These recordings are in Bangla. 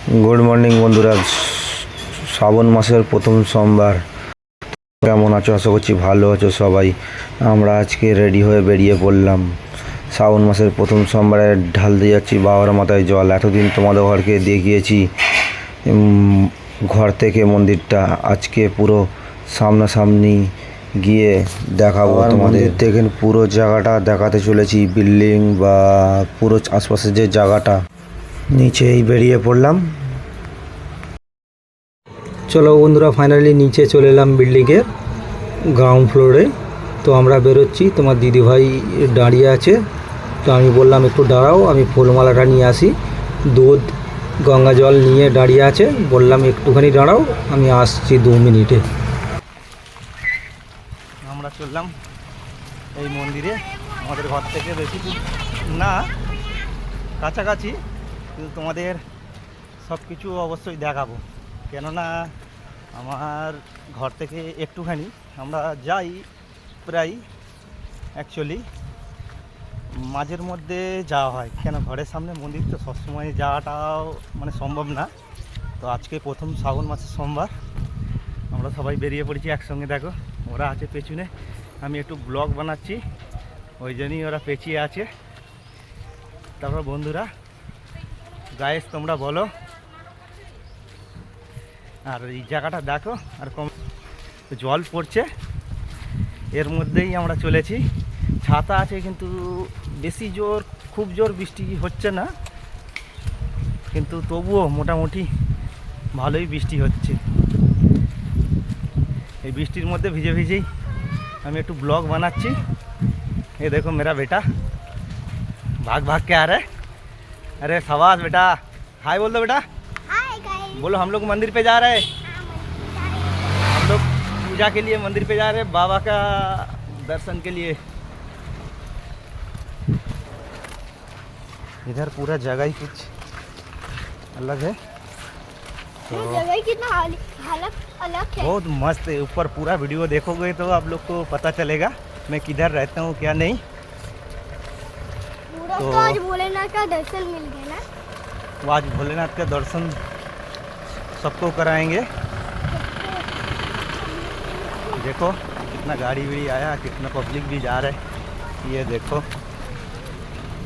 गुड मर्निंग बंधुरा श्रावण मासेर प्रथम सोमवार केमन आछो आशा करछि भालो आछो सबाई। आमरा आजके रेडी हये बेरिये पड़लाम श्रावण मासेर प्रथम सोमवारे ढालते जाচ্ছি बाবার माथाय जल। एतदिन तोमाদের ঘরকে দেখিয়েছি घर থেকে মন্দিরটা, আজকে পুরো সামনাসামনি গিয়ে দেখাবো তোমাদের। দেখেন পুরো জায়গাটা দেখাতে চলেছি, বিল্ডিং বা পুরো আশপাশের যে জায়গাটা। নিচেই বেরিয়ে পড়লাম। চলো বন্ধুরা, ফাইনালি নিচে চলে এলাম বিল্ডিংয়ের গ্রাউন্ড ফ্লোরে। তো আমরা বেরোচ্ছি, তোমার দিদিভাই দাঁড়িয়ে আছে। তো আমি বললাম একটু দাঁড়াও, আমি ফুলমালাটা নিয়ে আসি। দুধ গঙ্গা জল নিয়ে দাঁড়িয়ে আছে, বললাম একটুখানি দাঁড়াও, আমি আসছি 2 মিনিটে। আমরা চললাম এই মন্দিরে, আমাদের ঘর থেকে বেশি দূর না, কাছাকাছি, কিন্তু তোমাদের সব কিছু অবশ্যই দেখাবো। কেননা আমার ঘর থেকে একটুখানি আমরা যাই প্রায়, অ্যাকচুয়ালি মাঝের মধ্যে যাওয়া হয়, কেন ঘরের সামনে মন্দির তো সবসময় যাওয়াটাও মানে সম্ভব না। তো আজকে প্রথম শ্রাবণ মাসের সোমবার, আমরা সবাই বেরিয়ে পড়েছি একসঙ্গে। দেখো ওরা আছে পেছনে, আমি একটু ব্লগ বানাচ্ছি, ওই জন্যই ওরা পেছিয়ে আছে। তারপর বন্ধুরা গাইস তোমরা বলো, আর এই জায়গাটা দেখো, আর কম জল পড়ছে, এর মধ্যেই আমরা চলেছি। ছাতা আছে কিন্তু বেশি জোর, খুব জোর বৃষ্টি হচ্ছে না, কিন্তু তবুও মোটামুটি ভালোই বৃষ্টি হচ্ছে। এই বৃষ্টির মধ্যে ভিজে ভিজেই আমি একটু ব্লগ বানাচ্ছি। ये देखो मेरा बेटा भाग भाग के आ रहा है। अरे शाबाश बेटा, हाय बोल दो बेटा। हाय गाइस, बोलो हम लोग मंदिर पे जा रहे हैं, हम लोग पूजा के लिए मंदिर पे जा रहे हैं, बाबा का दर्शन के लिए। इधर पूरा जगह ही कुछ अलग है, तो जगह कितना हालत अलग है। बहुत मस्त है। ऊपर पूरा वीडियो देखोगे तो आप लोग को पता चलेगा मैं किधर रहता हूँ क्या नहीं। पूरा तो आज भोलेनाथ का दर्शन मिल गया ना। वो आज भोलेनाथ का दर्शन सबको कराएंगे। देखो कितना गाड़ी भी आया, कितना पब्लिक भी जा रहा है। ये देखो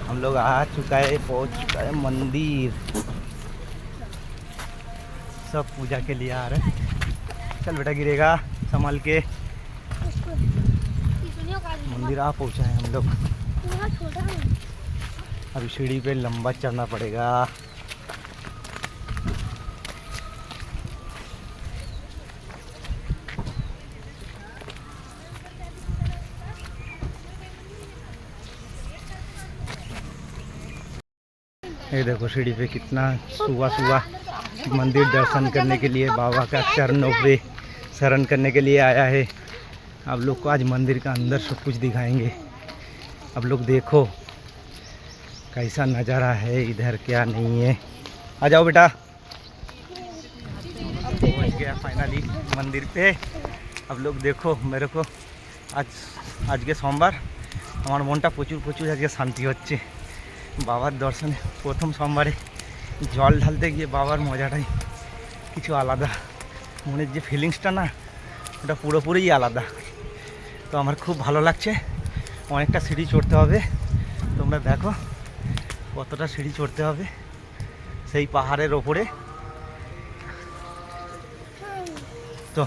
हम लोग आ चुका है, पहुँच चुका है मंदिर, सब पूजा के लिए आ रहे हैं। चल बेटा गिरेगा, संभाल के। मंदिर आ पहुँचा है हम लोग। अभी सीढ़ी पे लंबा चढ़ना पड़ेगा। ये देखो सीढ़ी पे कितना सुबह सुबह मंदिर दर्शन करने के लिए, बाबा का चरणों पे शरण करने के लिए आया है। आप लोग को आज मंदिर का अंदर सब कुछ दिखाएंगे। आप लोग देखो कैसा नज़ारा है इधर, क्या नहीं है। आ जाओ बेटा। पहुंच गया फाइनली मंदिर पे। अब लोग देखो मेरे को आज के सोमवार আমার মনটা প্রচুর প্রচুর আজকে শান্তি হচ্ছে। বাবার দর্শনে প্রথম সোমবারে জল ঢালতে গিয়ে বাবার মজাটাই কিছু আলাদা, মনের যে ফিলিংসটা না, ওটা পুরোপুরিই আলাদা। তো আমার খুব ভালো লাগছে। অনেকটা সিঁড়ি চড়তে হবে, তোমরা দেখো কতটা সিঁড়ি চড়তে হবে সেই পাহাড়ের ওপরে। তো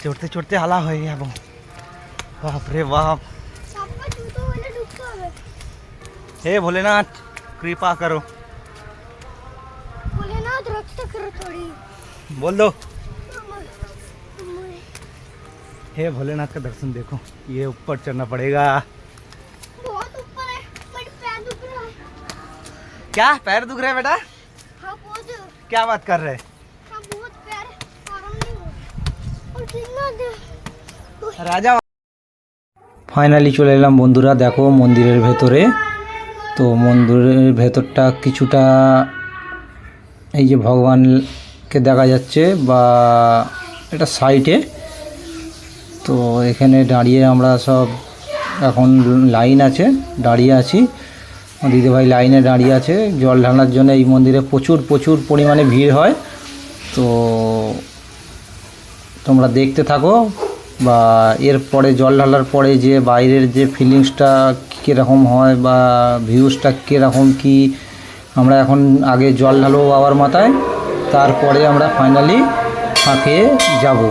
চড়তে চড়তে আলা হয়ে যাব। বাপ রে বাপ। हे भोलेनाथ कृपा करो, भोलेनाथ रक्षा करो थोड़ी। बोल दो हे भोलेनाथ का दर्शन। देखो ये ऊपर चढ़ना पड़ेगा। बहुत ऊपर है, मेरे पैर दुख रहा है। क्या पैर दुख रहे हैं बेटा? हाँ बहुत, क्या बात कर रहे हैं? हाँ बहुत पैर आराम नहीं हो रहा। और कितना दे राजा। ফাইনালি চলে এলাম বন্ধুরা, দেখো মন্দিরের ভেতরে। তো মন্দিরের ভেতরটা কিছুটা এই যে ভগবানকে দেখা যাচ্ছে, বা এটা সাইডে। তো এখানে দাঁড়িয়ে আমরা সব এখন লাইন আছে, দাঁড়িয়ে আছি। আমার দিদিভাই লাইনে দাঁড়িয়ে আছে জল ঢালার জন্য। এই মন্দিরে প্রচুর প্রচুর পরিমাণে ভিড় হয়। তো তোমরা দেখতে থাকো, বা এরপরে জল ঢালার পরে যে বাইরের যে ফিলিংসটা কীরকম হয় বা ভিউজটা কীরকম কী, আমরা এখন আগে জল ঢালবো বাবার মাথায়, তারপরে আমরা ফাইনালি ফাঁকে যাব।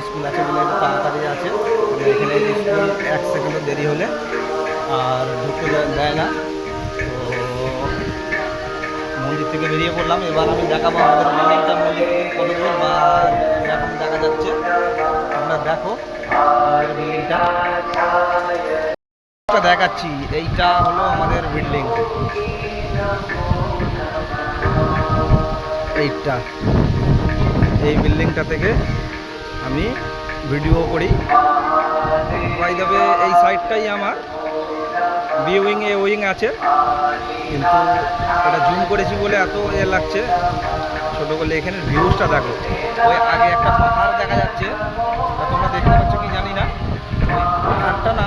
স্কুল আছে বলে একটু তাড়াতাড়ি আছে, যে এখানে স্কুল 1 সেকেন্ডও দেরি হলে আর ঢুকতে দেয় না। তো মন্দির থেকে বেরিয়ে পড়লাম। এবার আমি দেখাবো আমাদের বিল্ডিংটা মন্দির থেকে কত দূর বা এখন দেখা যাচ্ছে। তোমরা দেখো আমাদের বিল্ডিংটা দেখাচ্ছি। এইটা হলো আমাদের বিল্ডিং, এইটা এই বিল্ডিংটা থেকে আমি ভিডিও করি। বাই দ্য ওয়ে এই সাইডটাই আমার ভিউইং এ উইং আছে, কিন্তু এটা জুম করেছি বলে এত লাগছে ছোটো করলে। এখানে ভিউজটা দেখো, ওই আগে একটা পাহাড় দেখা যাচ্ছে, তা তোমরা দেখতে পাচ্ছ কি জানি না। ওই পাহাড়টা না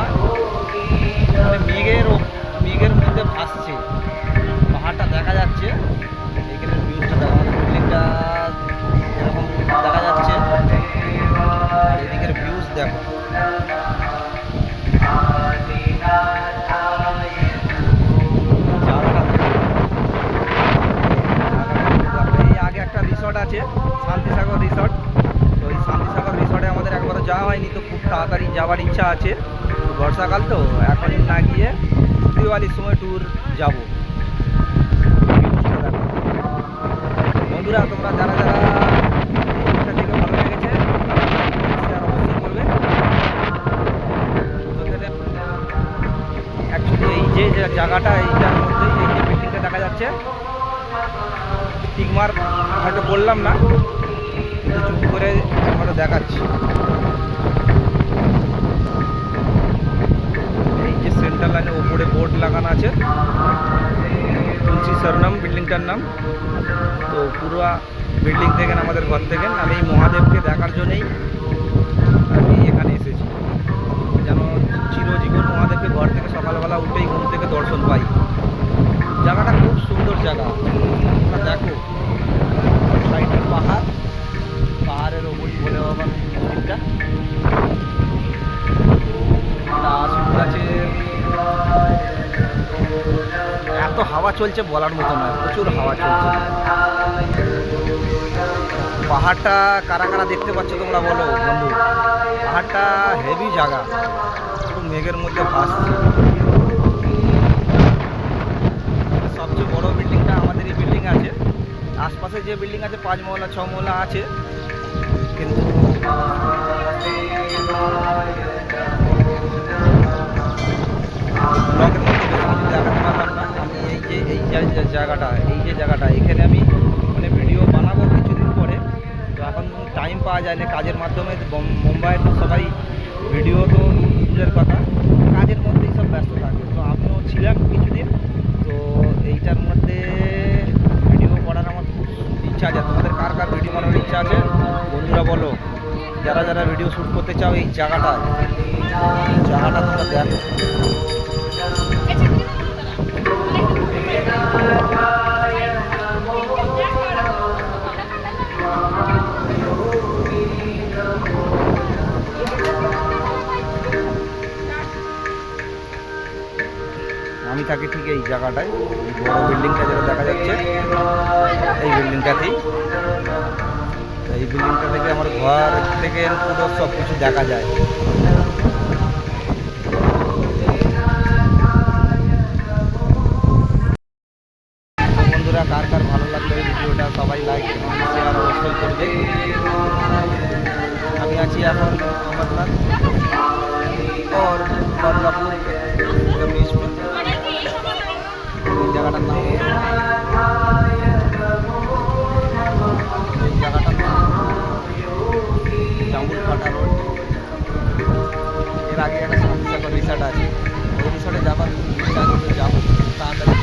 মানে মেঘের মধ্যে ভাসছে, পাহাড়টা দেখা যাচ্ছে। এখানে ভিউজটা দেখো, আমাদের বিল্ডিংটা এরকম দেখা যাচ্ছে, আর এদিকের ভিউজ দেখো। এই আগে একটা রিসর্ট আছে, শান্তিসাগর রিসর্ট। তো ওই শান্তিসাগর রিসর্টে আমাদের একবারও যাওয়া হয়নি, তো খুব তাড়াতাড়ি যাওয়ার ইচ্ছা আছে। বর্ষাকাল তো, এখন না গিয়ে দিওয়ালির সময় ট্যুর যাবো। বন্ধুরা তোমরা যারা যারা ভিডিওটা দেখে ভালো লেগেছে শেয়ার অবশ্যই করবে। অ্যাকচুয়ালি এই যে জায়গাটা, এইটার মধ্যেই এই যে বিল্ডিংটা দেখা যাচ্ছে, টিকমার হয়তো বললাম না, কিন্তু চুপ করে হয়তো দেখাচ্ছি। এই যে সেন্ট্রাল লাইনের ওপরে বোর্ড লাগানো আছে, তুলসী সরনাম বিল্ডিংটার নাম। তো পুরো বিল্ডিং থেকে আমাদের ঘর থেকে আমি এই মহাদেবকে দেখার জন্যই আমি এখানে এসেছি, যেন চিরজীবন মহাদেবকে ঘর থেকে সকালবেলা উঠেই ঘুম থেকে দর্শন পাই। জায়গাটা খুব সুন্দর জায়গা, তোমরা দেখো সাইডের পাহাড়, পাহাড়ের ওপরই বলে বাবার মন্দিরটা। গাছের এত হাওয়া চলছে বলার মতো নয়, প্রচুর হাওয়া চলছে। পাহাড়টা কারা কারা দেখতে পাচ্ছ তোমরা বলো বন্ধু, পাহাড়টা হেভি জায়গা, পুরো মেঘের মধ্যে ভাসছে। সবচেয়ে বড় বিল্ডিংটা আমাদের এই বিল্ডিং আছে, আশপাশে যে বিল্ডিং আছে 5 মহলা 6 মহলা আছে, কিন্তু ব্লগের মধ্যে বেশি কিছু দেখাতে পারলাম না। আমি এই যে জায়গাটা এখানে আমি মানে ভিডিও বানাবো কিছুদিন পরে। তো এখন টাইম পাওয়া যায় না কাজের মাধ্যমে। মুম্বাইয়ে তো সবাই ভিডিও তো দূরের কথা, কাজের মধ্যেই সব ব্যস্ত থাকে। তো আমিও ছিলাম কিছুদিন, তো এইটার মধ্যে ভিডিও করার আমার খুব ইচ্ছা আছে। তোমাদের কার কার ভিডিও বানানোর ইচ্ছা আছে বন্ধুরা বলো, যারা যারা ভিডিও শ্যুট করতে চাও এই জায়গাটা তোমরা দেখো। আমি থাকি ঠিক এই জায়গাটায়, এই বড় বিল্ডিংটা যেটা দেখা যাচ্ছে এই বিল্ডিংটাতেই। এই বিল্ডিংটা থেকে আমার ঘর থেকে পুরো সব কিছু দেখা যায়। বন্ধুরা কার কার ভালো লাগলো এই ভিডিওটা সবাই লাইক শেয়ার অবশ্যই করবে। আমি আছি এখন অমরনাথ और बदलापुर के बीच में। এই জায়গাটার নাম জাম্বুল ফাটা রোড। এর আগে একটা শান্তিসাগর রিসর্ট আছে, ওই রিসর্টে যাবার যাবো তাড়াতাড়ি।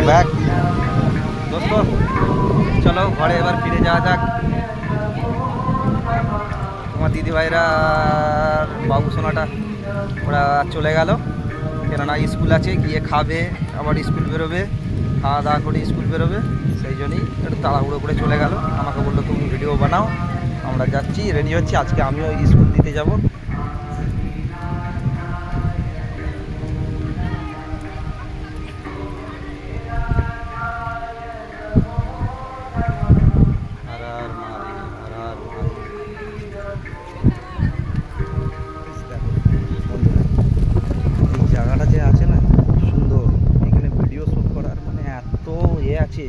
ব্যাক। দোস্ত চলো ঘরে এবার ফিরে যাওয়া যাক। তোমার দিদিভাইরা আর বাবু সোনাটা ওরা চলে গেল, কেননা স্কুল আছে, গিয়ে খাবে, আবার স্কুল বেরোবে, খাওয়া দাওয়া করে স্কুল বেরোবে, সেই জন্যই একটু তাড়াহুড়ো করে চলে গেল। আমাকে বললো তুমি ভিডিও বানাও, আমরা যাচ্ছি, রেডি হচ্ছি, আজকে আমিও স্কুল দিতে যাব। হর হর মহাদেব, হর হর মহাদেব। এই জায়গাটা যে আছে না, সুন্দর, এখানে ভিডিও শ্যুট করার মানে এত আছে।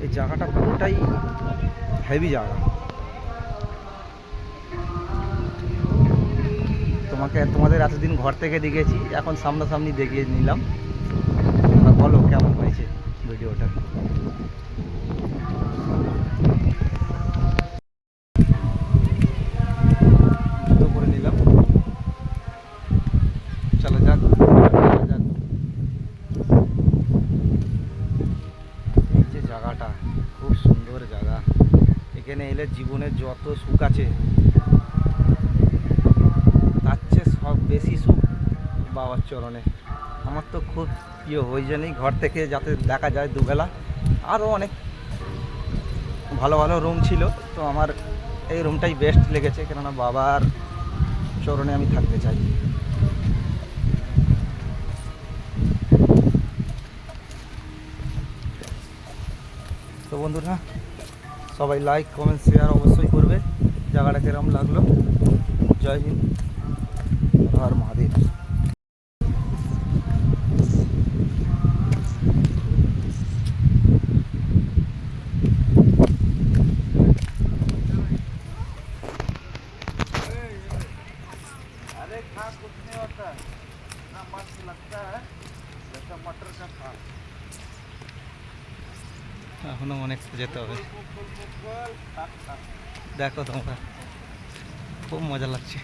এই জায়গাটা পুরোটাই হেভি জায়গা। তোমাদের এতদিন ঘর থেকে দেখেছি, এখন সামনাসামনি দেখিয়ে নিলাম। তোমরা বলো কেমন হয়েছে ভিডিওটা। জুতো করে নিলাম, চলো যাক। এই যে জায়গাটা খুব সুন্দর জায়গা, এখানে এলে জীবনের যত সুখ আছে তার চেয়ে সব বেশি সুখ বাবার চরণে। আমার তো খুব প্রিয়, ওই জন্যই ঘর থেকে যাতে দেখা যায় দুবেলা। আরও অনেক ভালো ভালো রুম ছিল, তো আমার এই রুমটাই বেস্ট লেগেছে, কেননা বাবার চরণে আমি থাকতে চাই। তো বন্ধুরা সবাই লাইক কমেন্ট শেয়ার অবশ্যই করবে। জায়গাটা কিরম লাগলো। জয় হিন্দ, হর হর মহাদেব। अरे खा कुछ नहीं होता ना, मस्त लगता है जैसा मटर का खा। এখনো অনেক যেতে হবে, দেখো তোমরা, খুব মজা লাগছে।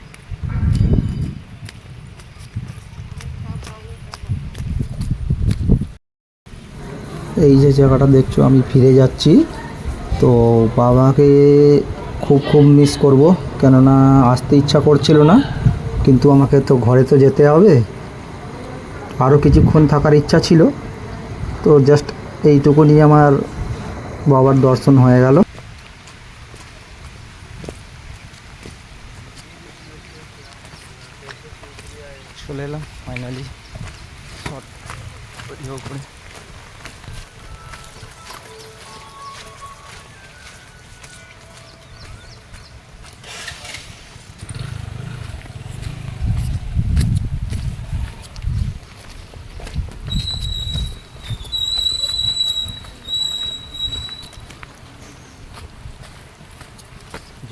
এই যে জায়গাটা দেখছো, আমি ফিরে যাচ্ছি। তো বাবাকে খুব মিস করব, কেননা আসতে ইচ্ছা করছিল না, কিন্তু আমাকে তো ঘরে তো যেতে হবে। আরও কিছুক্ষণ থাকার ইচ্ছা ছিল, তো জাস্ট এইটুকু নিয়ে আমার বাবার দর্শন হয়ে গেল। চলে এলাম ফাইনালি শর্ট ভিডিও করে।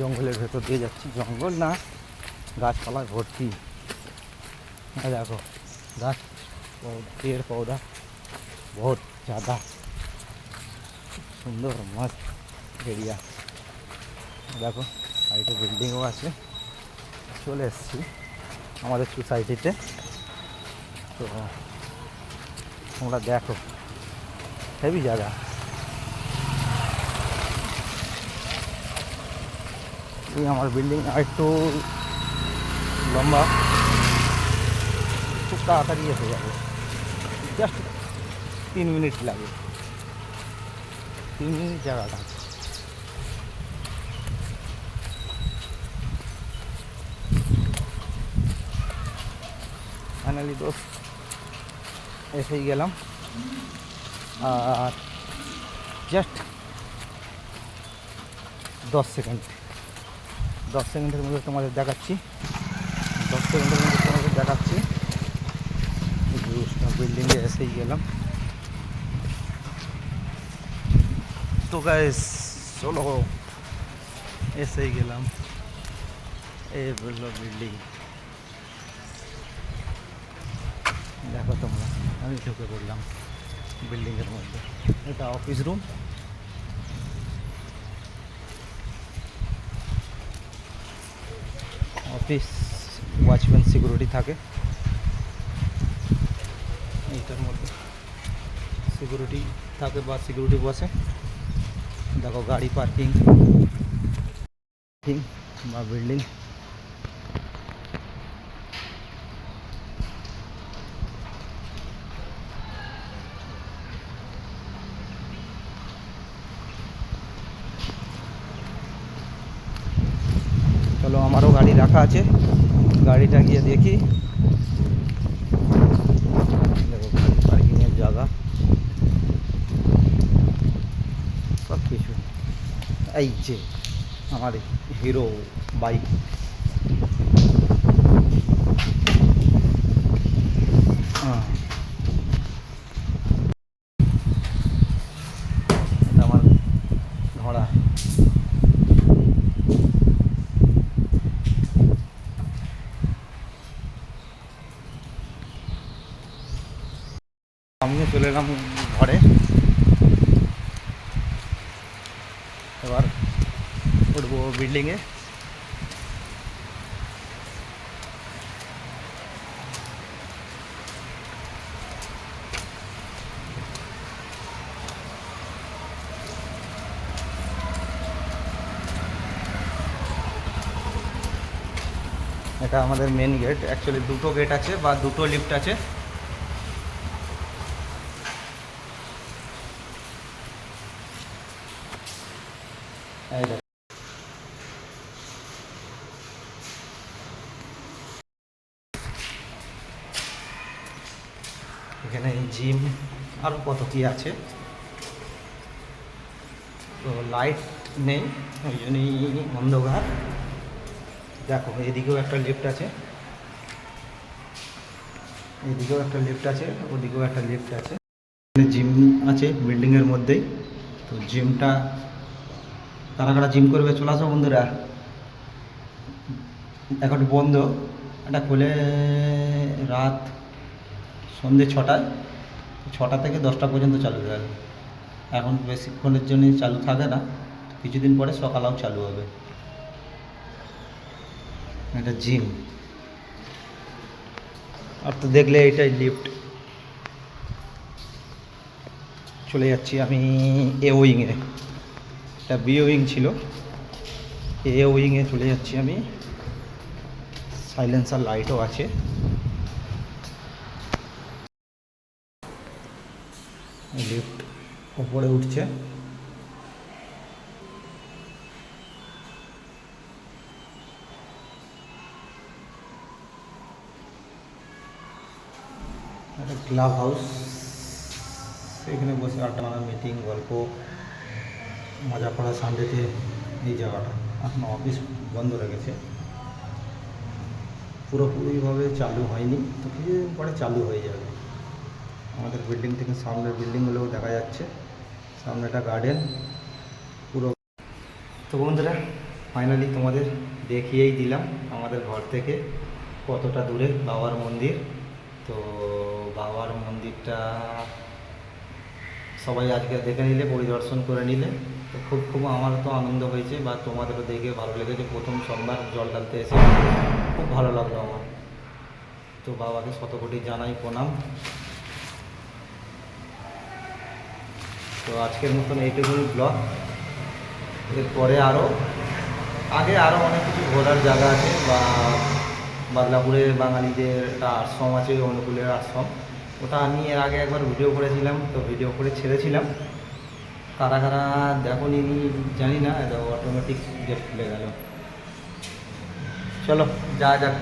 জঙ্গলের ভেতর দিয়ে যাচ্ছি, জঙ্গল না গাছপালায় ভর্তি। देखो गाछ पेड़ पौधा बहुत ज़्यादा सुंदर मस्त एरिया। देखो साइडे बिल्डिंगও আছে। চলে এসেছি আমাদের সোসাইটিতে, তো তোমরা দেখো হেভি জায়গা। এই আমার বিল্ডিং আর একটু লম্বা, খুব তাড়াতাড়ি এসে যাবে, জাস্ট 3 মিনিট লাগে, 3 মিনিট জায়গাটা। ফাইনালি দোস্ত এসেই গেলাম, আর জাস্ট 10 সেকেন্ডের মধ্যে তোমাদের দেখাচ্ছি, 10 সেকেন্ডের মধ্যে তোমাদের দেখাচ্ছি। বিল্ডিংয়ে এসেই গেলাম। তো গাইস চলো এসেই গেলাম, এই বললো বিল্ডিং। দেখো তোমরা, আমি ঢুকে পড়লাম বিল্ডিংয়ের মধ্যে। এটা office room, office watchman security থাকে এইটার মধ্যে। সিকিউরিটি থাকে বা সিকিউরিটি বসে। দেখো গাড়ি পার্কিং বা বিল্ডিং। চলো, আমারও গাড়ি রাখা আছে, গাড়িটা গিয়ে দেখি। দেখো গাড়ি পার্কিংয়ের জায়গা সব কিছু। এই যে আমার হিরো বাইক, এটা আমার ঘোড়া। আমিও চলে এলাম ঘরে। এবার উঠবো বিল্ডিংয়ে। এটা আমাদের মেন গেট। অ্যাকচুয়ালি দুটো গেট আছে বা দুটো লিফট আছে। এই দেখো। এখানে জিম আরও কত কি আছে, তো লাইট নেই ওই জন্যই অন্ধকার। দেখো এদিকেও একটা লিফট আছে, এদিকেও একটা লিফট আছে, ওদিকেও একটা লিফট আছে। জিম আছে বিল্ডিংয়ের মধ্যেই। তো জিমটা কারা কারা জিম করবে চলে আসো বন্ধুরা। এখন বন্ধ, এটা খুলে রাত সন্ধ্যে 6টায়, 6টা থেকে 10টা পর্যন্ত চালু থাকে। এখন বেশিক্ষণের জন্য চালু থাকে না, কিছুদিন পরে সকালেও চালু হবে। এটা জিম। আর তো দেখলে এটাই লিফট। চলে যাচ্ছি আমি এ উইংয়ে। এটা বি উইং ছিল, এ উইংয়ে চলে যাচ্ছি আমি। সাইলেন্সার লাইটও আছে। লিফট উপরে উঠছে। একটা ক্লাব হাউস, এখানে বসে আড্ডা মারা, মিটিং, গল্প, মজা করা সানডেতে এই জায়গাটা। এখন অফিস বন্ধ রেখেছে, পুরোপুরিভাবে চালু হয়নি, তো কিছুদিন পরে চালু হয়ে যাবে। আমাদের বিল্ডিং থেকে সামনের বিল্ডিংগুলোও দেখা যাচ্ছে, সামনে একটা গার্ডেন পুরো। তো বন্ধুরা ফাইনালি তোমাদের দেখিয়েই দিলাম আমাদের ঘর থেকে কতটা দূরে বাবার মন্দির। তো বাবার মন্দিরটা সবাই আজকে দেখে নিলে, পরিদর্শন করে নিলে, তো খুব আমার তো আনন্দ হয়েছে বা তোমাদেরও দেখে ভালো লেগেছে। প্রথম সোমবার জল ঢালতে এসে খুব ভালো লাগলো আমার। তো বাবাকে শতকোটি জানাই প্রণাম। তো আজকের মতন এইটুকুই ব্লগ। এরপরে আরও অনেক কিছু ঘোরার জায়গা আছে, বা বাদলাপুরে বাঙালিদের একটা আশ্রম আছে, অনুকূলের আশ্রম। ওটা আমি এর আগে একবার ভিডিও করেছিলাম, তো ভিডিও করে ছেড়েছিলাম। কারা কারা দেখোনি জানি না, এটা অটোমেটিক গেট খুলে গেল। চলো যা যাক।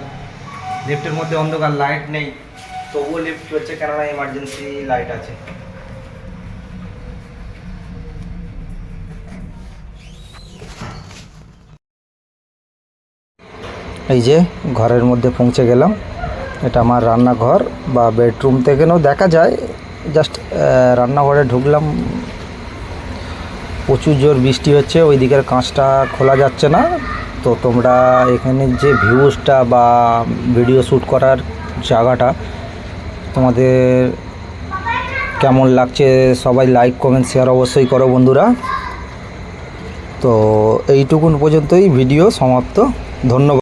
লিফটের মধ্যে অন্ধকার, লাইট নেই, তবুও লিফট চলছে, কেননা এমার্জেন্সি লাইট আছে। এই যে ঘরের মধ্যে পৌঁছে গেলাম। এটা আমার রান্নাঘর বা বেডরুম থেকেও দেখা যায়। জাস্ট রান্নাঘরে ঢুকলাম, প্রচুর জোর বৃষ্টি হচ্ছে, ওই দিকের কাঁচটা খোলা যাচ্ছে না। তো তোমরা এখানে যে ভিউজটা বা ভিডিও শ্যুট করার জায়গাটা তোমাদের কেমন লাগছে সবাই লাইক কমেন্ট শেয়ার অবশ্যই করো বন্ধুরা। তো এইটুকুন পর্যন্তই ভিডিও সমাপ্ত। ধন্যবাদ।